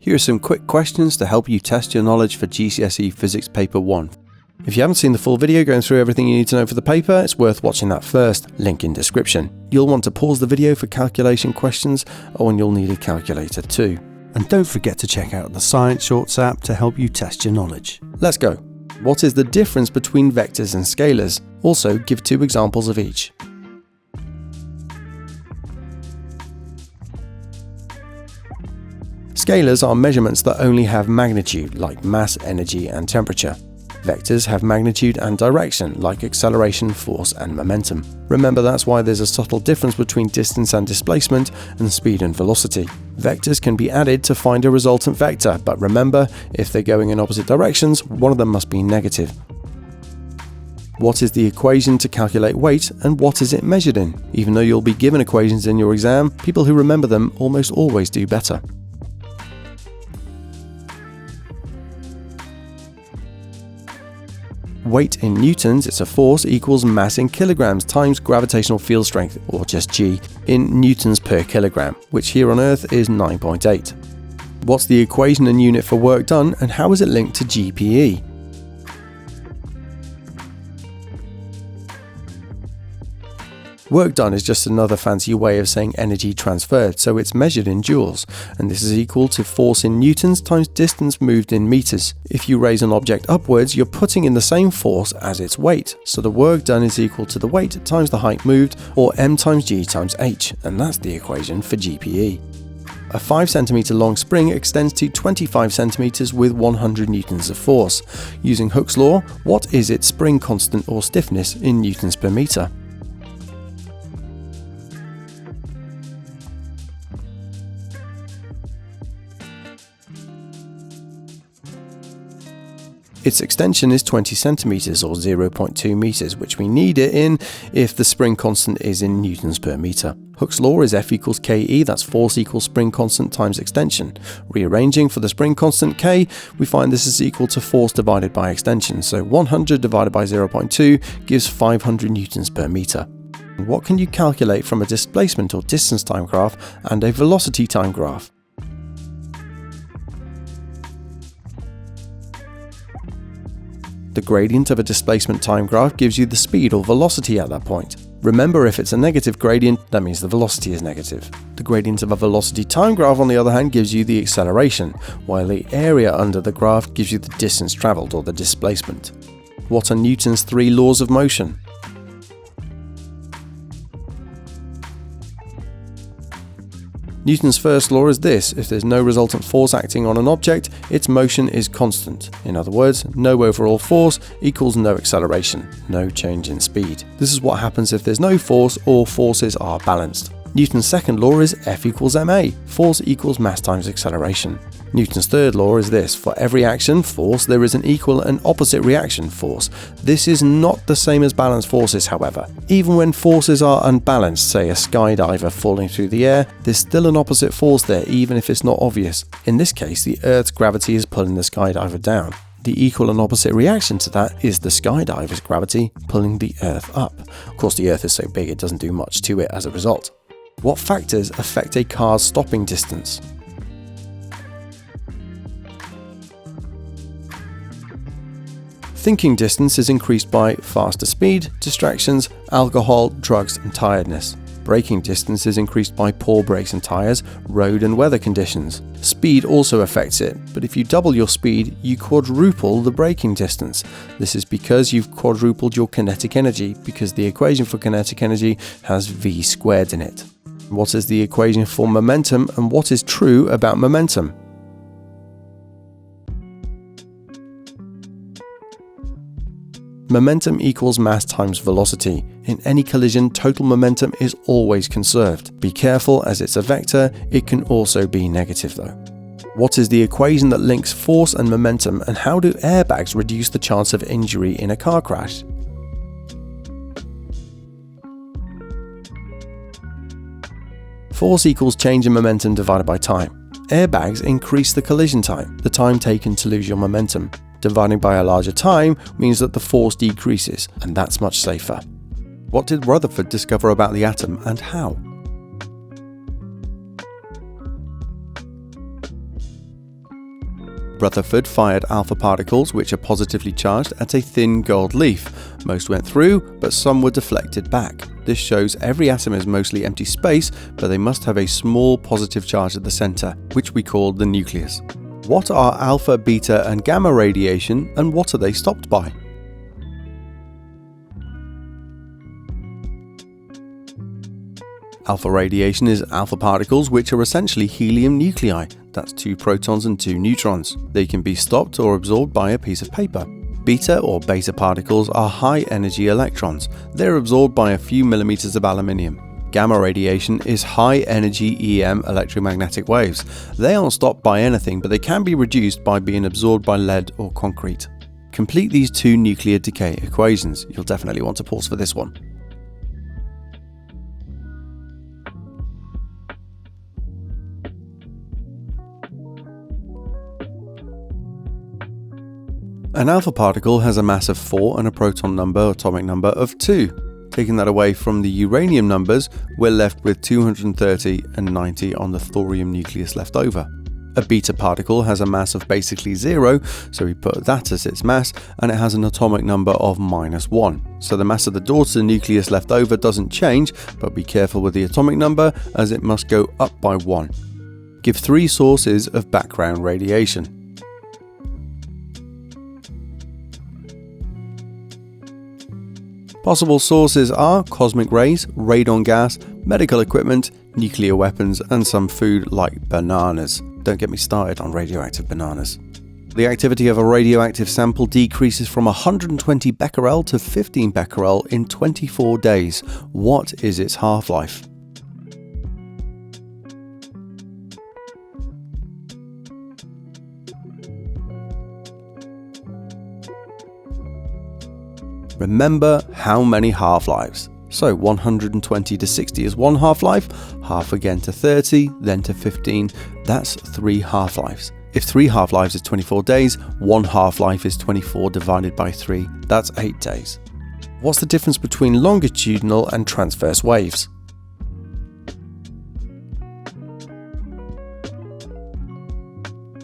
Here are some quick questions to help you test your knowledge for GCSE Physics Paper 1. If you haven't seen the full video going through everything you need to know for the paper, it's worth watching that first, link in description. You'll want to pause the video for calculation questions, and you'll need a calculator too. And don't forget to check out the Science Shorts app to help you test your knowledge. Let's go. What is the difference between vectors and scalars? Also, give 2 examples of each. Scalars are measurements that only have magnitude, like mass, energy, and temperature. Vectors have magnitude and direction, like acceleration, force, and momentum. Remember, that's why there's a subtle difference between distance and displacement, and speed and velocity. Vectors can be added to find a resultant vector, but remember, if they're going in opposite directions, one of them must be negative. What is the equation to calculate weight, and what is it measured in? Even though you'll be given equations in your exam, people who remember them almost always do better. Weight in newtons, it's a force, equals mass in kilograms times gravitational field strength, or just G, in newtons per kilogram, which here on Earth is 9.8. What's the equation and unit for work done, and how is it linked to GPE? Work done is just another fancy way of saying energy transferred, so it's measured in joules, and this is equal to force in newtons times distance moved in meters. If you raise an object upwards, you're putting in the same force as its weight, so the work done is equal to the weight times the height moved, or m times g times h, and that's the equation for GPE. A 5 cm long spring extends to 25 cm with 100 newtons of force. Using Hooke's law, what is its spring constant or stiffness in newtons per meter? Its extension is 20 centimeters or 0.2 meters, which we need it in if the spring constant is in newtons per meter. Hooke's law is F equals KE, that's force equals spring constant times extension. Rearranging for the spring constant K, we find this is equal to force divided by extension, so 100 divided by 0.2 gives 500 newtons per meter. What can you calculate from a displacement or distance time graph and a velocity time graph? The gradient of a displacement time graph gives you the speed or velocity at that point. Remember, if it's a negative gradient, that means the velocity is negative. The gradient of a velocity time graph, on the other hand, gives you the acceleration, while the area under the graph gives you the distance travelled or the displacement. What are Newton's 3 laws of motion? Newton's first law is this: if there's no resultant force acting on an object, its motion is constant. In other words, no overall force equals no acceleration, no change in speed. This is what happens if there's no force or forces are balanced. Newton's second law is F equals ma, force equals mass times acceleration. Newton's third law is this: for every action, force, there is an equal and opposite reaction, force. This is not the same as balanced forces, however. Even when forces are unbalanced, say a skydiver falling through the air, there's still an opposite force there, even if it's not obvious. In this case, the Earth's gravity is pulling the skydiver down. The equal and opposite reaction to that is the skydiver's gravity pulling the Earth up. Of course, the Earth is so big it doesn't do much to it as a result. What factors affect a car's stopping distance? Thinking distance is increased by faster speed, distractions, alcohol, drugs, and tiredness. Braking distance is increased by poor brakes and tyres, road and weather conditions. Speed also affects it, but if you double your speed, you quadruple the braking distance. This is because you've quadrupled your kinetic energy, because the equation for kinetic energy has v squared in it. What is the equation for momentum, and what is true about momentum? Momentum equals mass times velocity. In any collision, total momentum is always conserved. Be careful, as it's a vector, it can also be negative though. What is the equation that links force and momentum, and how do airbags reduce the chance of injury in a car crash? Force equals change in momentum divided by time. Airbags increase the collision time, the time taken to lose your momentum. Dividing by a larger time means that the force decreases, and that's much safer. What did Rutherford discover about the atom, and how? Rutherford fired alpha particles which are positively charged at a thin gold leaf. Most went through, but some were deflected back. This shows every atom is mostly empty space, but they must have a small positive charge at the center, which we call the nucleus. What are alpha, beta, and gamma radiation, and what are they stopped by? Alpha radiation is alpha particles which are essentially helium nuclei. That's 2 protons and 2 neutrons. They can be stopped or absorbed by a piece of paper. Beta or beta particles are high energy electrons. They're absorbed by a few millimeters of aluminium. Gamma radiation is high energy EM electromagnetic waves. They aren't stopped by anything, but they can be reduced by being absorbed by lead or concrete. Complete these 2 nuclear decay equations. You'll definitely want to pause for this one. An alpha particle has a mass of 4 and a proton number, atomic number of 2. Taking that away from the uranium numbers, we're left with 230 and 90 on the thorium nucleus left over. A beta particle has a mass of basically 0, so we put that as its mass, and it has an atomic number of -1. So the mass of the daughter nucleus left over doesn't change, but be careful with the atomic number as it must go up by 1. Give 3 sources of background radiation. Possible sources are cosmic rays, radon gas, medical equipment, nuclear weapons, and some food like bananas. Don't get me started on radioactive bananas. The activity of a radioactive sample decreases from 120 becquerel to 15 becquerel in 24 days. What is its half-life? Remember how many half-lives. So 120 to 60 is 1 half-life, half again to 30, then to 15, that's 3 half-lives. If 3 half-lives is 24 days, 1 half-life is 24 divided by 3, that's 8 days. What's the difference between longitudinal and transverse waves?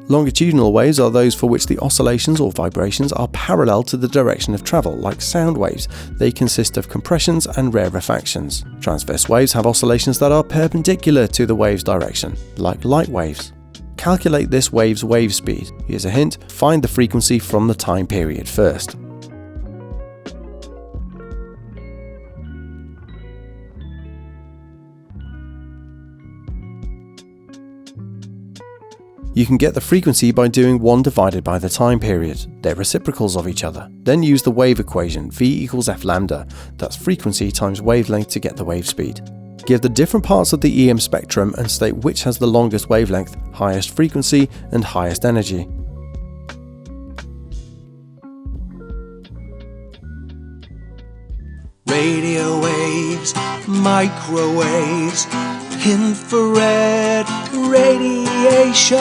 Longitudinal waves are those for which the oscillations or vibrations are parallel to the direction of travel, like sound waves. They consist of compressions and rarefactions. Transverse waves have oscillations that are perpendicular to the wave's direction, like light waves. Calculate this wave's wave speed. Here's a hint: find the frequency from the time period first. You can get the frequency by doing 1 divided by the time period. They're reciprocals of each other. Then use the wave equation, v equals f lambda. That's frequency times wavelength to get the wave speed. Give the different parts of the EM spectrum and state which has the longest wavelength, highest frequency, and highest energy. Radio waves, microwaves, infrared radiation,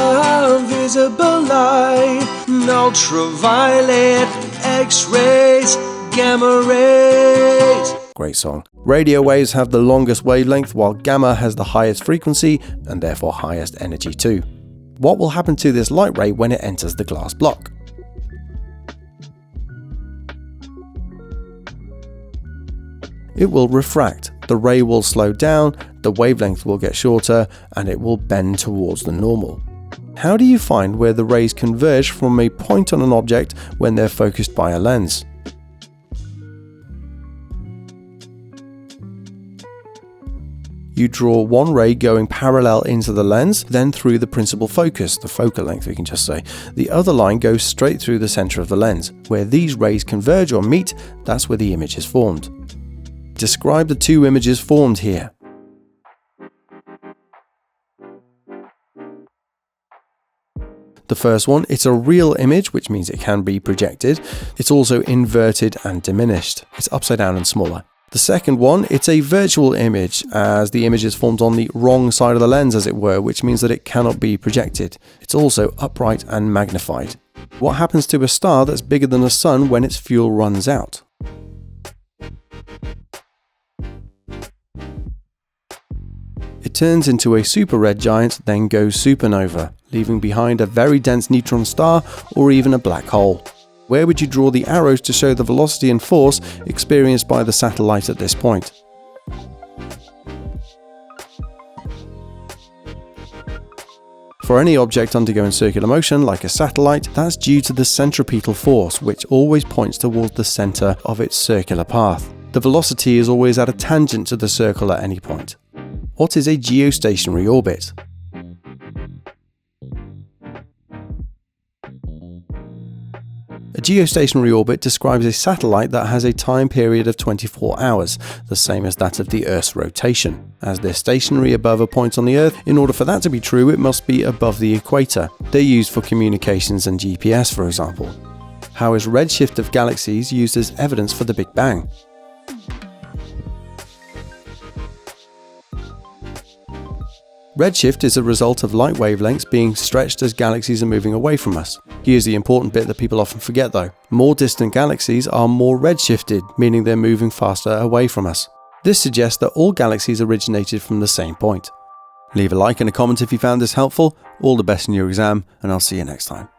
visible light, ultraviolet, X-rays, gamma rays. Great song. Radio waves have the longest wavelength, while gamma has the highest frequency and therefore highest energy too. What will happen to this light ray when it enters the glass block? It will refract. The ray will slow down, the wavelength will get shorter, and it will bend towards the normal. How do you find where the rays converge from a point on an object when they're focused by a lens? You draw one ray going parallel into the lens, then through the principal focus, the focal length we can just say. The other line goes straight through the center of the lens. Where these rays converge or meet, that's where the image is formed. Describe the 2 images formed here. The first one, it's a real image, which means it can be projected. It's also inverted and diminished. It's upside down and smaller. The second one, it's a virtual image, as the image is formed on the wrong side of the lens, as it were, which means that it cannot be projected. It's also upright and magnified. What happens to a star that's bigger than the sun when its fuel runs out? It turns into a super red giant, then goes supernova. leaving behind a very dense neutron star or even a black hole. Where would you draw the arrows to show the velocity and force experienced by the satellite at this point? For any object undergoing circular motion, like a satellite, that's due to the centripetal force, which always points towards the centre of its circular path. The velocity is always at a tangent to the circle at any point. What is a geostationary orbit? A geostationary orbit describes a satellite that has a time period of 24 hours, the same as that of the Earth's rotation. As they're stationary above a point on the Earth, in order for that to be true, it must be above the equator. They're used for communications and GPS, for example. How is redshift of galaxies used as evidence for the Big Bang? Redshift is a result of light wavelengths being stretched as galaxies are moving away from us. Here's the important bit that people often forget though. More distant galaxies are more redshifted, meaning they're moving faster away from us. This suggests that all galaxies originated from the same point. Leave a like and a comment if you found this helpful. All the best in your exam, and I'll see you next time.